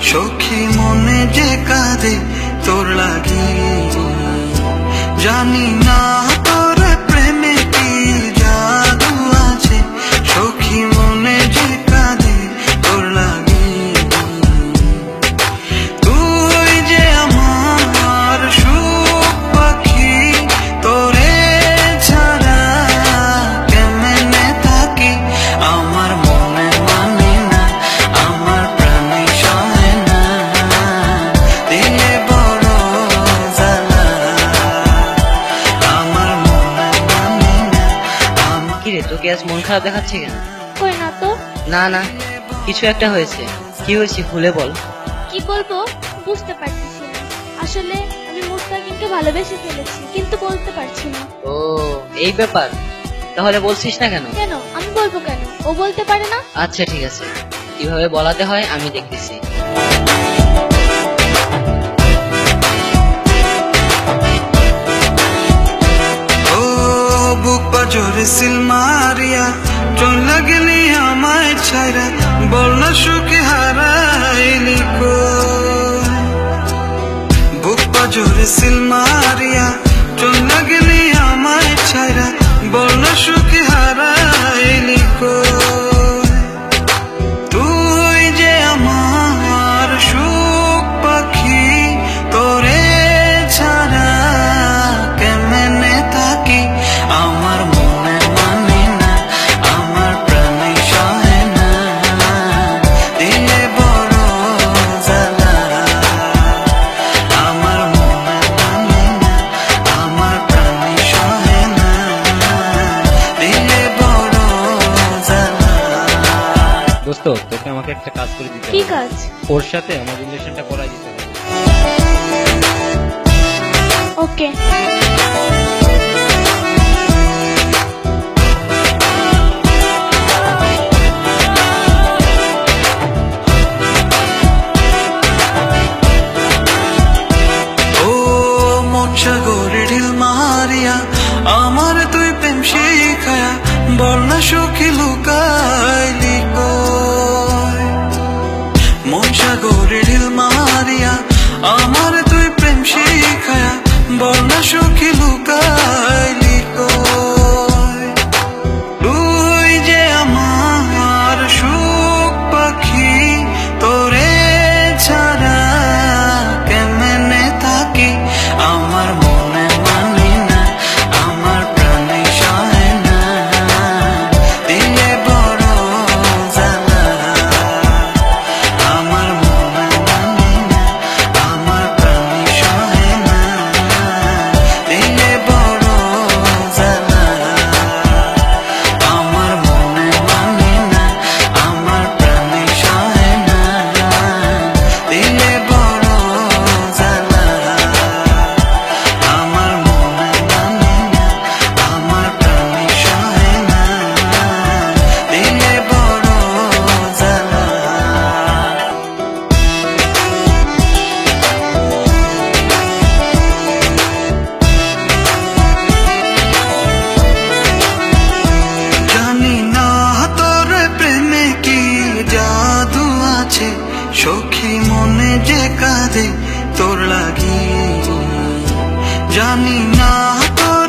সখী মনে যে কাঁদে তোর লাগি, জানি না তোর প্রেমে কি জাদু আছে, সখী মনে যে কাঁদে তোর লাগি। তুই যে আমার সুখ পাখি, তোরে ছাড়া কেমনে থাকি, আমার মনে মানে না, আমার প্রাণে সহে না, দিলে বড় জ্বালা, আমার মনে মানে না। কিরে তোকে আজ মন খারাপ দেখাচ্ছে কেন? কই না তো। না না, কিছু একটা হয়েছে। কি হয়েছে খুলে বল। কি বলবো বুঝতে পারতেছি না। আসলে আমি মুস্তাকিমকে ভালোবেসে ফেলেছি, কিন্তু বলতে পারছি না। ও এই ব্যাপার, তাহলে বলছিস না কেন? কেন আমি বলবো কেন? ও বলতে পারে না? আচ্ছা ঠিক আছে, কিভাবে বলাতে হয় আমি দেখতেছি। ও বুক পাজরে সিল মারিয়া চলে গেলি আমায় ছাইরা, বল না সুখে হারাইলি কই। বুক পাজরে সিল মারিয়া চলে গেলি আমায় ছাইরা, বল না সুখে হারাইলি কই। তুই যে আমার সুখ পাখি, তোরে ছাড়া কেমনে থাকি, আমার মনে মানে না, আমার প্রাণে সহে না, দিলে বড় জ্বালা, আমার মনে মানে না, আমার প্রাণে সহে না, দিলে বড় জ্বালা। দোস্ত, তোকে আমাকে একটা কাজ করে দিতে কি হবে। কাজ? ওর সাথে আমার রিলেশনটা করাই দিতে হবে। ওকে। ও মোক্ষাগরে ঢিল মারিয়া আমার তুই প্রেম শিখায়া, বল না সুখী লুকাইলি কই। মোক্ষাগরে ঢিল মারিয়া আমার তুই প্রেম শিখায়া, বল না সুখী লুকাইলি কই। তুই যে আমার সুখ পাখি, তোরে ছাড়া কেমনে থাকি, আমার মনে মানে না, আমার প্রাণে সহে না, দিলে বড় জ্বালা, আমার মনে মানে না, আমার প্রাণে সহে না, দিলে বড় জ্বালা, আমার মনে মানে না, আমার প্রাণে সহে না, দিলে বড় জ্বালা, আমার মনে মানে না, আমার প্রাণে সহে না, দিলে বড় জ্বালা। জানি না তোর প্রেমে কি জাদু আছে, সখী মনে যে কাঁদে তোর লাগি, জানি না তোর